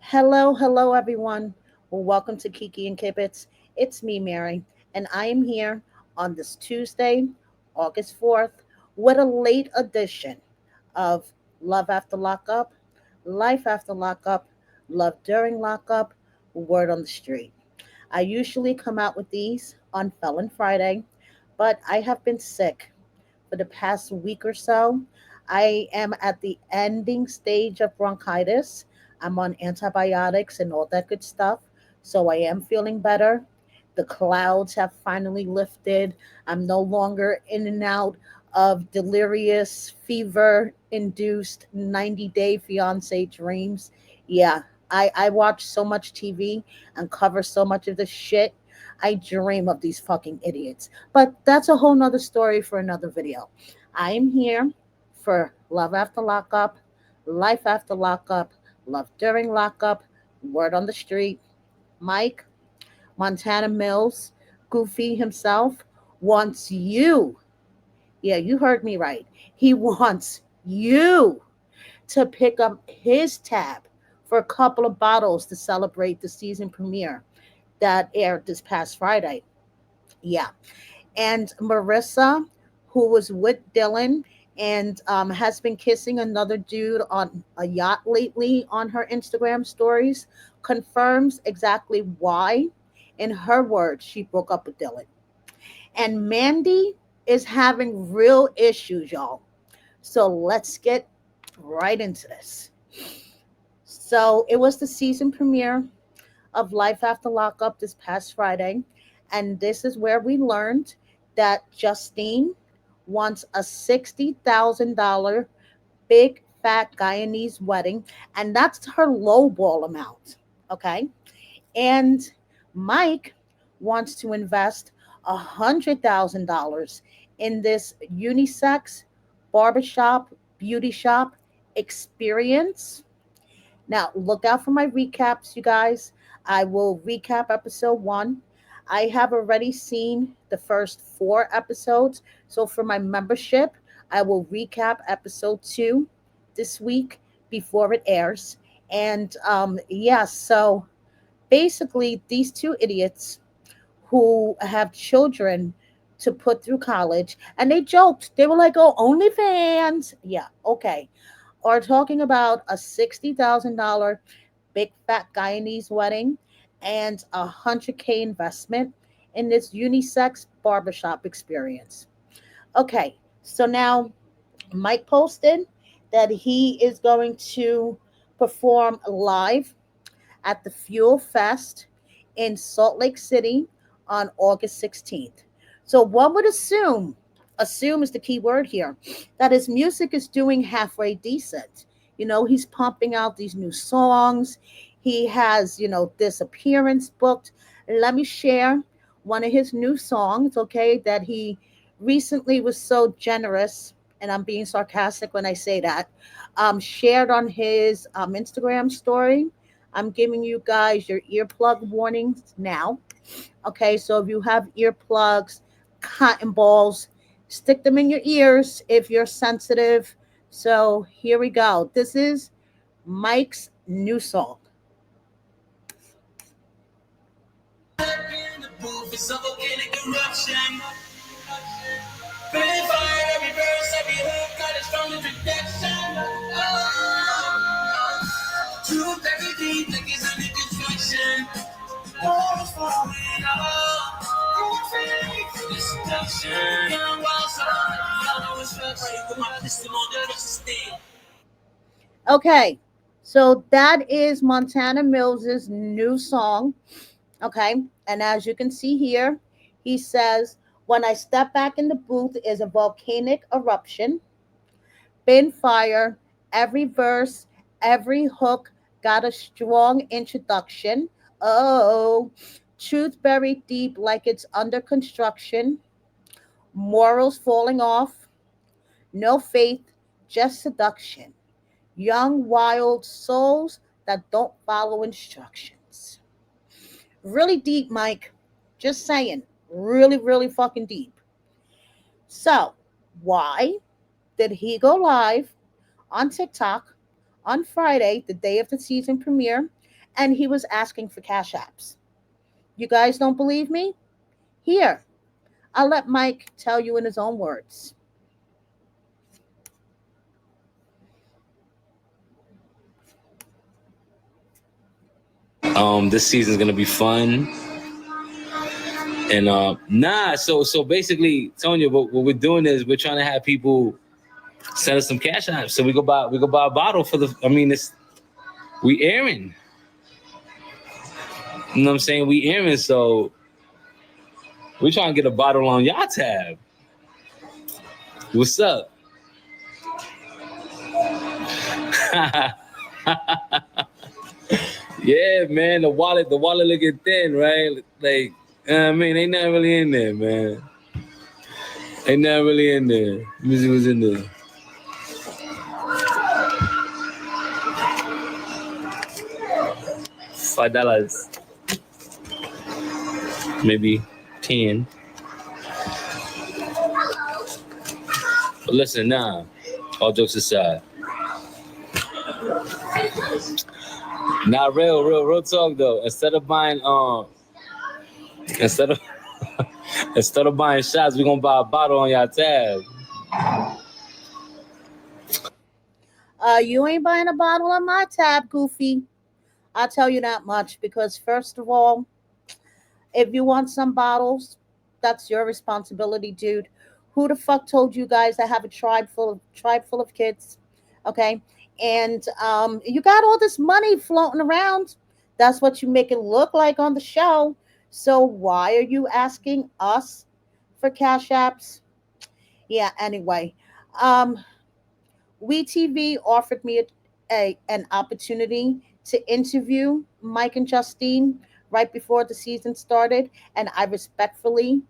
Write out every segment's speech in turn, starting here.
Hello, everyone. Well, welcome to Kiki and Kibitz. It's me, Mary, and I am here on this Tuesday, August 4th, with a late edition of Love After Lockup, Life After Lockup, Love During Lockup, Word on the Street. I usually come out with these on Felon Friday, but I have been sick for the past week or so. I am at the ending stage of bronchitis. I'm on antibiotics and all that good stuff. So I am feeling better. The clouds have finally lifted. I'm no longer in and out of delirious, fever induced 90-day fiance dreams. Yeah, I watch so much TV and cover so much of the shit. I dream of these fucking idiots. But that's a whole nother story for another video. I am here for Love After Lockup, Life After Lockup, Love During Lockup, Word on the Street. Mike, Montana Mills, Goofy himself, wants you. Yeah, you heard me right. He wants you to pick up his tab for a couple of bottles to celebrate the season premiere that aired this past Friday. Yeah. And Marissa, who was with Dylan and has been kissing another dude on a yacht lately on her Instagram stories, confirms exactly why. In her words, she broke up with Dylan. And Mandy is having real issues, y'all. So let's get right into this. So it was the season premiere of Life After Lockup this past Friday. And this is where we learned that Justine wants a $60,000 big fat Guyanese wedding. And that's her lowball amount. Okay. And Mike wants to invest $100,000 in this unisex barbershop, beauty shop experience. Now, look out for my recaps, you guys. I will recap episode one. I have already seen the first four episodes. So, for my membership, I will recap episode two this week before it airs. And yeah, so basically, these two idiots who have children to put through college, and they joked, they were like, oh, OnlyFans. Yeah, okay, are talking about a $60,000 big fat Guyanese wedding and $100K investment in this unisex barbershop experience. Okay, so now Mike posted that he is going to perform live at the Fuel Fest in Salt Lake City on August 16th. So one would assume is the key word here, that his music is doing halfway decent. He's pumping out these new songs. He has, this appearance booked. Let me share one of his new songs, okay, that he recently was so generous, and I'm being sarcastic when I say that, shared on his Instagram story. I'm giving you guys your earplug warnings now. Okay, so if you have earplugs, cotton balls, stick them in your ears if you're sensitive. So here we go. This is Mike's new song. Okay, so that is Montana Mills's new song. Okay, and as you can see here, he says, "When I step back in the booth is a volcanic eruption. Been fire. Every verse, every hook got a strong introduction. Oh, truth buried deep like it's under construction. Morals falling off. No faith, just seduction. Young, wild souls that don't follow instructions." Really deep, Mike. Just saying. Really, really fucking deep. So, why did he go live on TikTok on Friday, the day of the season premiere, and he was asking for cash apps. You guys don't believe me? Here, I'll let Mike tell you in his own words. This season's gonna be fun. And so basically, Tonya, what we're doing is we're trying to have people send us some cash apps. So we go buy a bottle for the. I mean, it's we airing. You know what I'm saying? We airing, so we trying to get a bottle on y'all tab. What's up? Yeah, man. The wallet looking thin, right? Like, I mean, ain't nothing really in there, man. Ain't nothing really in there. Let me see what's in there. $5, maybe 10. But listen, nah. All jokes aside, not real talk though. Instead of instead of buying shots, we gonna buy a bottle on y'all tab. You ain't buying a bottle on my tab, Goofy. I'll tell you that much because, first of all, if you want some bottles, that's your responsibility, dude. Who the fuck told you guys I have a tribe full of kids? Okay, and you got all this money floating around. That's what you make it look like on the show. So why are you asking us for cash apps? Yeah. Anyway, um, WeTV offered me an opportunity to interview Mike and Justine right before the season started, and I respectfully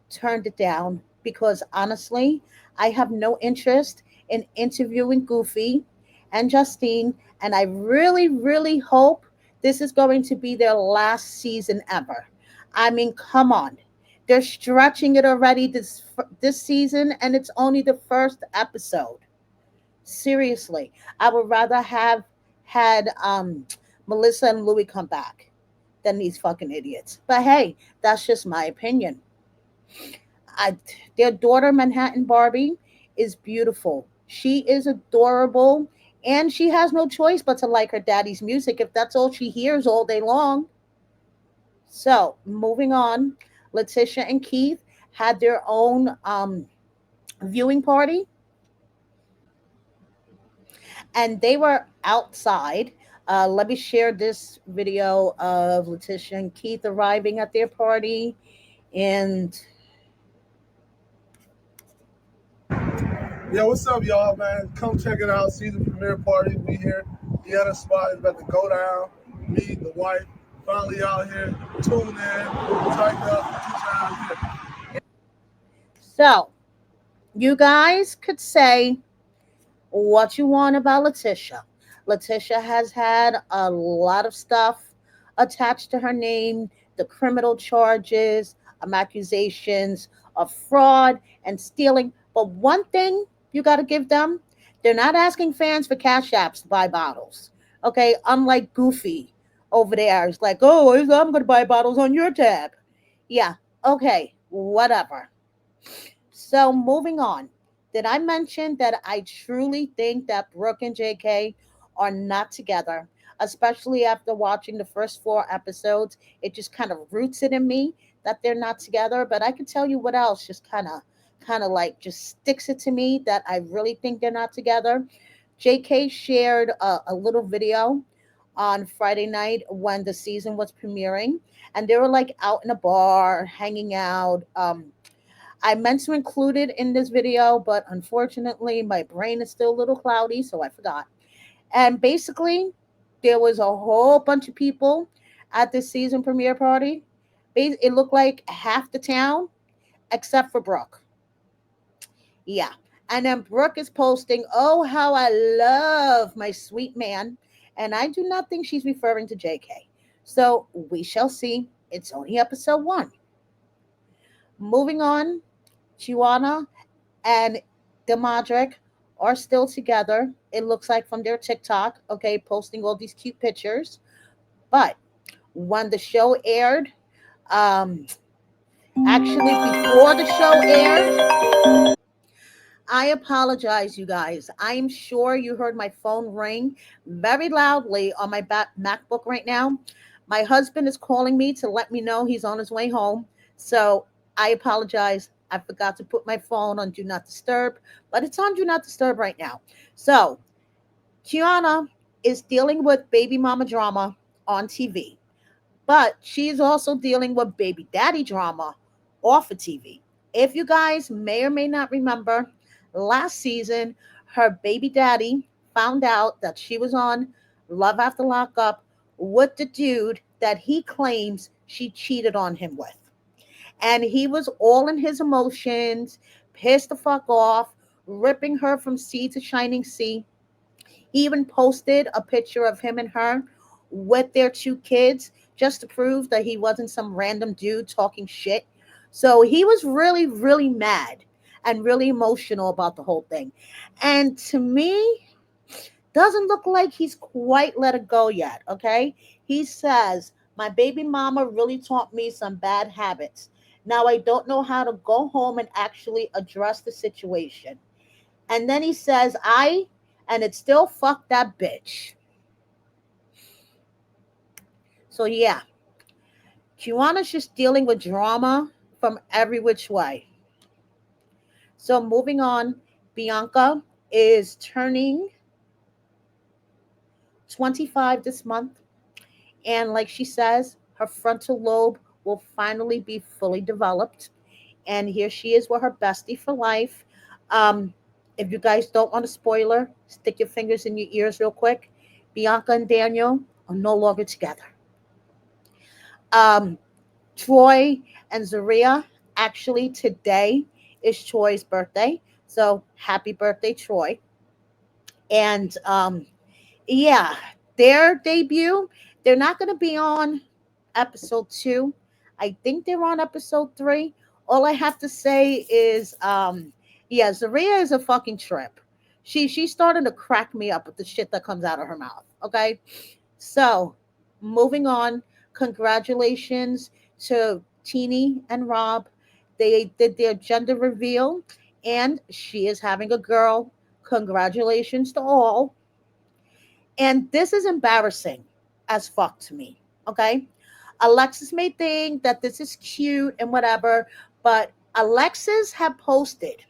turned it down because honestly, I have no interest in interviewing Goofy and Justine, and I really, really hope this is going to be their last season ever. I mean, come on. They're stretching it already this season, and it's only the first episode. Seriously, I would rather have had Melissa and Louis come back than these fucking idiots. But hey, that's just my opinion. I, their daughter, Manhattan Barbie, is beautiful. She is adorable, and she has no choice but to like her daddy's music if that's all she hears all day long. So, moving on, Letitia and Keith had their own viewing party, and they were outside. Let me share this video of Letitia and Keith arriving at their party. And Yo, what's up, y'all, man? Come check it out. Season premiere party. We here. Kiana spot is about to go down. Me, the wife, finally out here. Tune in. Type up. Teacher out here. so, you guys could say what you want about Letitia. Letitia has had a lot of stuff attached to her name, the criminal charges, accusations of fraud and stealing. But one thing you got to give them, they're not asking fans for cash apps to buy bottles. Okay, unlike Goofy over there, it's like, oh, I'm going to buy bottles on your tab. Yeah, okay, whatever. So moving on. Did I mention that I truly think that Brooke and JK are not together? Especially after watching the first four episodes, it just kind of roots it in me that they're not together. But I can tell you what else just kind of like just sticks it to me that I really think they're not together. JK shared a little video on Friday night when the season was premiering, and they were like out in a bar hanging out. I meant to include it in this video, but unfortunately, my brain is still a little cloudy, so I forgot. And basically, there was a whole bunch of people at this season premiere party. It looked like half the town, except for Brooke. Yeah. And then Brooke is posting, oh, how I love my sweet man. And I do not think she's referring to JK. So we shall see. It's only episode one. Moving on, Chiwana and Demadric are still together. It looks like from their TikTok, okay, posting all these cute pictures. But when the show aired, um, actually before the show aired, I apologize, you guys. I am sure you heard my phone ring very loudly on my MacBook right now. My husband is calling me to let me know he's on his way home. So I apologize. I forgot to put my phone on Do Not Disturb, but it's on Do Not Disturb right now. So Kiana is dealing with baby mama drama on TV, but she's also dealing with baby daddy drama off of TV. If you guys may or may not remember, last season, her baby daddy found out that she was on Love After Lockup with the dude that he claims she cheated on him with. And he was all in his emotions, pissed the fuck off, ripping her from sea to shining sea. He even posted a picture of him and her with their two kids just to prove that he wasn't some random dude talking shit. So he was really, really mad and really emotional about the whole thing. And to me, doesn't look like he's quite let it go yet, okay? He says, my baby mama really taught me some bad habits. Now I don't know how to go home and actually address the situation. And then he says, and it's still fuck that bitch. So yeah, Kiana's just dealing with drama from every which way. So moving on, Bianca is turning 25 this month. And like she says, her frontal lobe will finally be fully developed. And here she is with her bestie for life. Um, if you guys don't want a spoiler, stick your fingers in your ears real quick. Bianca and Daniel are no longer together. Um, Troy and Zaria, actually, today is Troy's birthday. So happy birthday, Troy. And yeah, their debut, they're not going to be on episode 2. I think they're on episode 3. All I have to say is yeah, Zaria is a fucking trip. She's starting to crack me up with the shit that comes out of her mouth. Okay. So moving on, congratulations to Teeny and Rob. They did their gender reveal and she is having a girl. Congratulations to all. And this is embarrassing as fuck to me. Okay. Alexis may think that this is cute and whatever, but Alexis had posted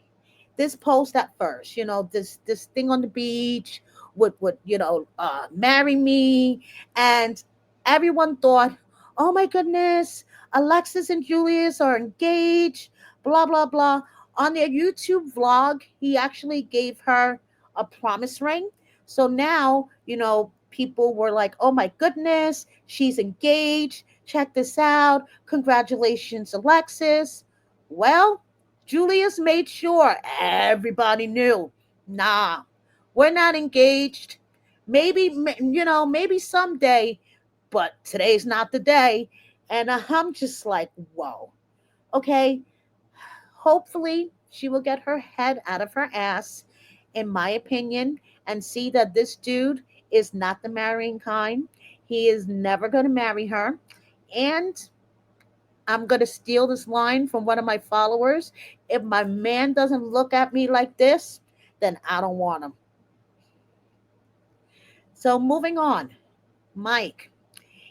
this post at first, this thing on the beach would marry me, and everyone thought, oh my goodness, Alexis and Julius are engaged, blah blah blah. On their YouTube vlog, he actually gave her a promise ring. So now, people were like, oh my goodness, she's engaged, check this out, congratulations, Alexis. Well, Julius made sure everybody knew, nah, we're not engaged. Maybe, maybe someday, but today's not the day. And I'm just like, whoa. Okay. Hopefully, she will get her head out of her ass, in my opinion, and see that this dude is not the marrying kind. He is never going to marry her. And I'm going to steal this line from one of my followers. If my man doesn't look at me like this, then I don't want him. So moving on, Mike.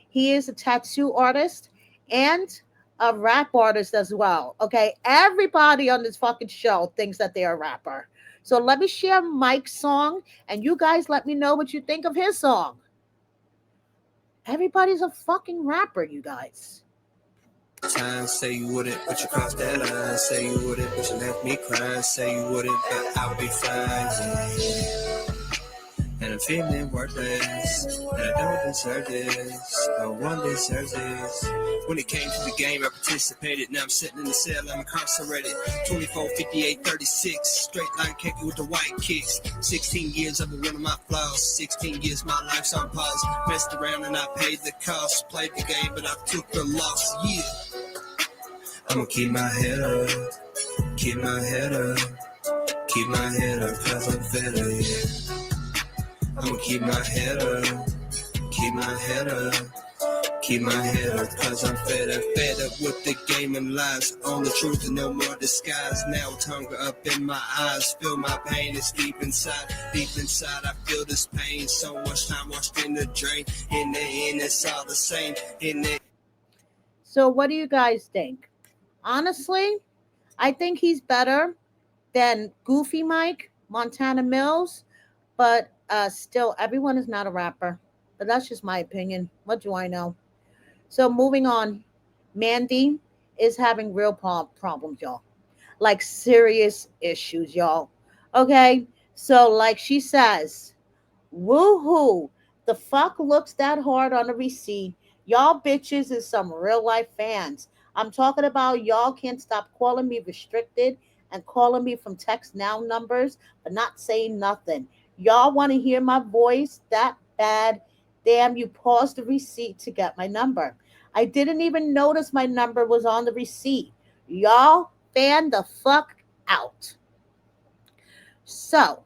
He is a tattoo artist and a rap artist as well. Okay. Everybody on this fucking show thinks that they're a rapper. So let me share Mike's song and you guys let me know what you think of his song. Everybody's a fucking rapper, you guys. Time, say you wouldn't, but you crossed that line. Say you wouldn't, but you left me crying. Say you wouldn't, but I'll be fine. And I'm feeling worthless, and I don't deserve this. No one deserves this. When it came to the game, I participated. Now I'm sitting in the cell, I'm incarcerated. 24, 58, 36. Straight line kicking with the white kicks. 16 years of one of my flaws. 16 years my life's on pause. Messed around and I paid the cost. Played the game, but I took the loss. Yeah. I'ma keep my head up. Keep my head up. Keep my head up, cause I'm fed up, yeah. I'ma keep my head up, keep my head up, Keep my head up, cause I'm fed up with the game and lies. On the truth and no more disguise. Now it's hunger up in my eyes. Feel my pain, it's deep inside. Deep inside, I feel this pain. So much time washed in the drain. In the end, it's all the same. In the So, what do you guys think? Honestly, I think he's better than Goofy Mike, Montana Mills, but still, everyone is not a rapper. But that's just my opinion. What do I know? So, moving on, Mandy is having real problems, y'all. Like serious issues, y'all. Okay? So, like she says, woohoo. The fuck looks that hard on the receipt. Y'all bitches is some real life fans. I'm talking about y'all can't stop calling me restricted and calling me from text now numbers, but not saying nothing. Y'all want to hear my voice that bad? Damn, you paused the receipt to get my number. I didn't even notice my number was on the receipt. Y'all fan the fuck out. So,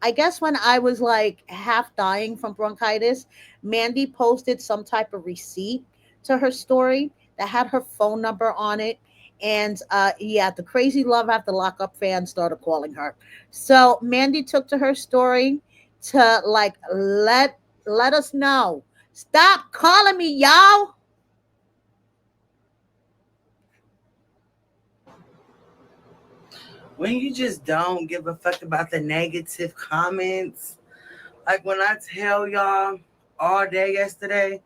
I guess when I was like half dying from bronchitis, Mandy posted some type of receipt to her story that had her phone number on it. And yeah, the crazy love after lockup fans started calling her. So Mandy took to her story to like let us know. Stop calling me, y'all. When you just don't give a fuck about the negative comments. Like when I tell y'all all day yesterday,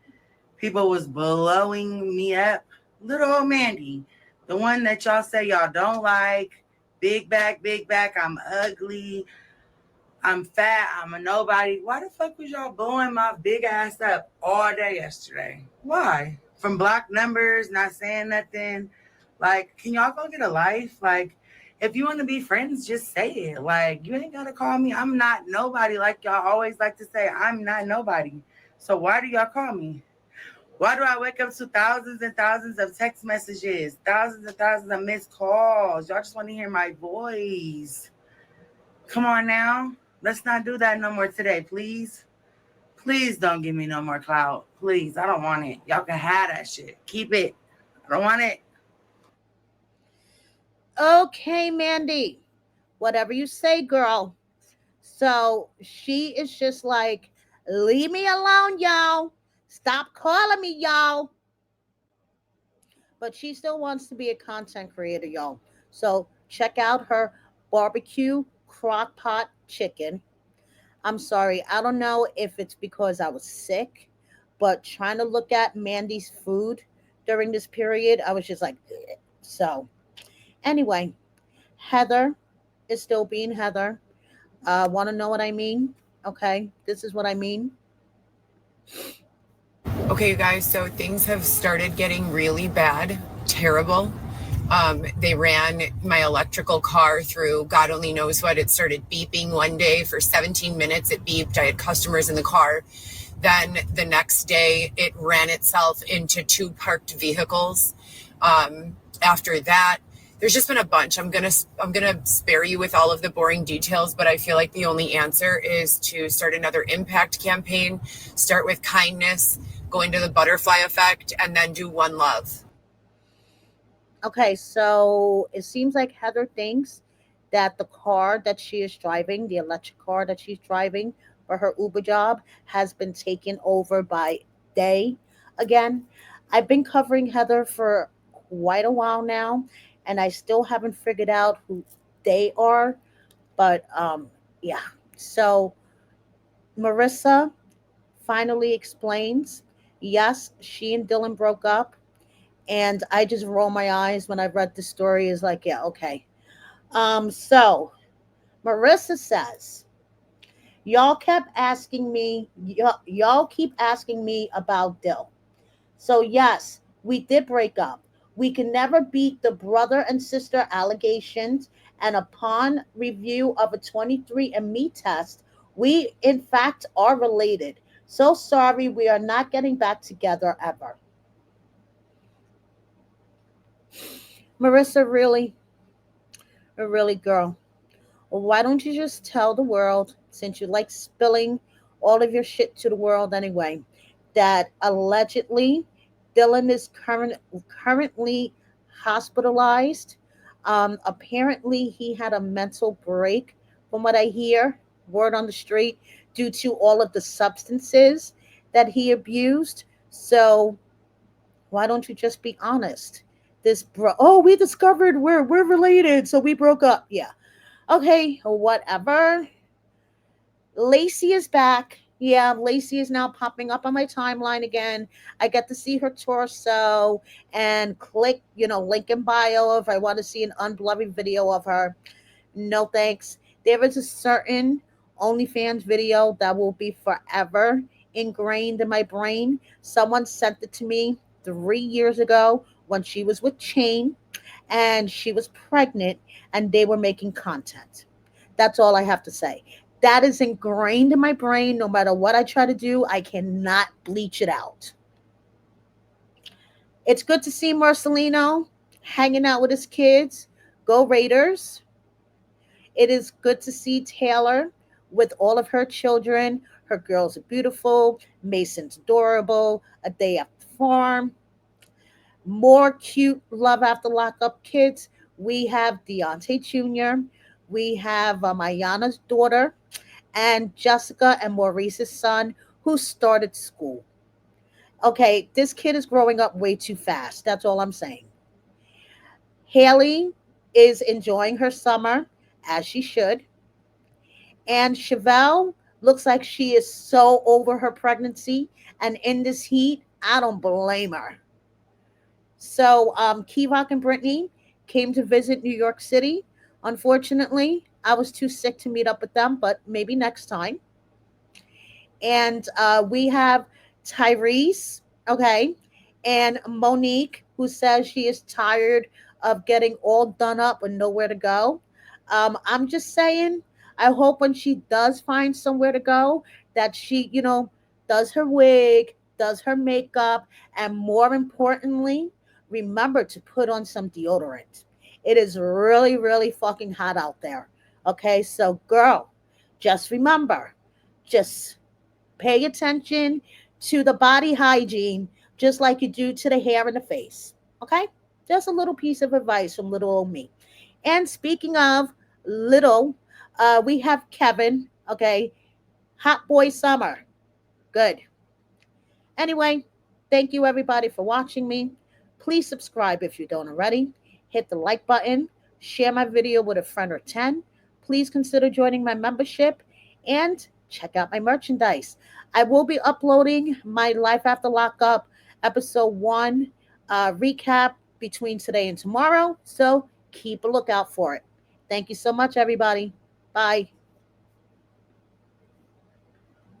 people was blowing me up. Little old Mandy, the one that y'all say y'all don't like, big back, I'm ugly, I'm fat, I'm a nobody. Why the fuck was y'all blowing my big ass up all day yesterday? Why? From block numbers, not saying nothing. Like, can y'all go get a life? Like, if you want to be friends, just say it. Like, you ain't gotta call me. I'm not nobody. Like y'all always like to say, I'm not nobody. So why do y'all call me? Why do I wake up to thousands and thousands of text messages, thousands and thousands of missed calls? Y'all just want to hear my voice. Come on now. Let's not do that no more today, please. Please don't give me no more clout. Please. I don't want it. Y'all can have that shit. Keep it. I don't want it. Okay, Mandy. Whatever you say, girl. So she is just like, leave me alone, y'all. Stop calling me, y'all. But she still wants to be a content creator, y'all. So check out her barbecue crock pot chicken. I'm sorry, I don't know if it's because I was sick, but trying to look at Mandy's food during this period, I was just like, "Ugh." So anyway, Heather is still being Heather. Want to know what I mean? Okay, this is what I mean. Okay, you guys, so things have started getting really bad, terrible. They ran my electrical car through God only knows what. It started beeping one day for 17 minutes. It beeped. I had customers in the car. Then the next day, it ran itself into two parked vehicles. After that, there's just been a bunch. I'm gonna spare you with all of the boring details, but I feel like the only answer is to start another impact campaign. Start with kindness, go into the butterfly effect, and then do one love. Okay, so it seems like Heather thinks that the car that she is driving, the electric car that she's driving for her Uber job, has been taken over by Day again. I've been covering Heather for quite a while now, and I still haven't figured out who they are. But yeah. So Marissa finally explains yes, she and Dylan broke up. And I just roll my eyes when I read the story. Is like, yeah, okay. So Marissa says, y'all kept asking me, y'all keep asking me about Dill. So yes, we did break up. We can never beat the brother and sister allegations. And upon review of a 23andMe test, we in fact are related. So sorry, we are not getting back together ever. Marissa, really, girl. Well, why don't you just tell the world, since you like spilling all of your shit to the world anyway, that allegedly Dylan is currently hospitalized. Apparently, he had a mental break, from what I hear, word on the street, due to all of the substances that he abused. So, why don't you just be honest? Oh, we discovered we're related, so we broke up. Yeah. Okay, whatever. Lacey is back. Yeah, Lacey is now popping up on my timeline again. I get to see her torso and click, link in bio if I want to see an unblurry video of her. No thanks. There is a certain OnlyFans video that will be forever ingrained in my brain. Someone sent it to me 3 years ago when she was with Chain and she was pregnant and they were making content. That's all I have to say. That is ingrained in my brain. No matter what I try to do, I cannot bleach it out. It's good to see Marcelino hanging out with his kids. Go Raiders. It is good to see Taylor with all of her children. Her girls are beautiful. Mason's adorable. A day at the farm. More cute Love After Lockup kids. We have Deontay Jr. We have Ayana's daughter and Jessica and Maurice's son who started school. Okay, this kid is growing up way too fast. That's all I'm saying. Haley is enjoying her summer as she should. And Chevelle looks like she is so over her pregnancy. And in this heat, I don't blame her. So, Key Rock and Brittany came to visit New York City. Unfortunately, I was too sick to meet up with them, but maybe next time. And we have Tyrese, okay, and Monique, who says she is tired of getting all done up and nowhere to go. I'm just saying, I hope when she does find somewhere to go, that she, does her wig, does her makeup, and more importantly, remember to put on some deodorant. It is really, really fucking hot out there. Okay, so girl, just remember, just pay attention to the body hygiene just like you do to the hair and the face. Okay? Just a little piece of advice from little old me. And speaking of little, we have Kevin. Okay? Hot boy summer. Good. Anyway, thank you everybody for watching me. Please subscribe if you don't already. Hit the like button. Share my video with a friend or 10. Please consider joining my membership and check out my merchandise. I will be uploading my Life After Lockup episode 1 recap between today and tomorrow. So keep a lookout for it. Thank you so much, everybody. Bye.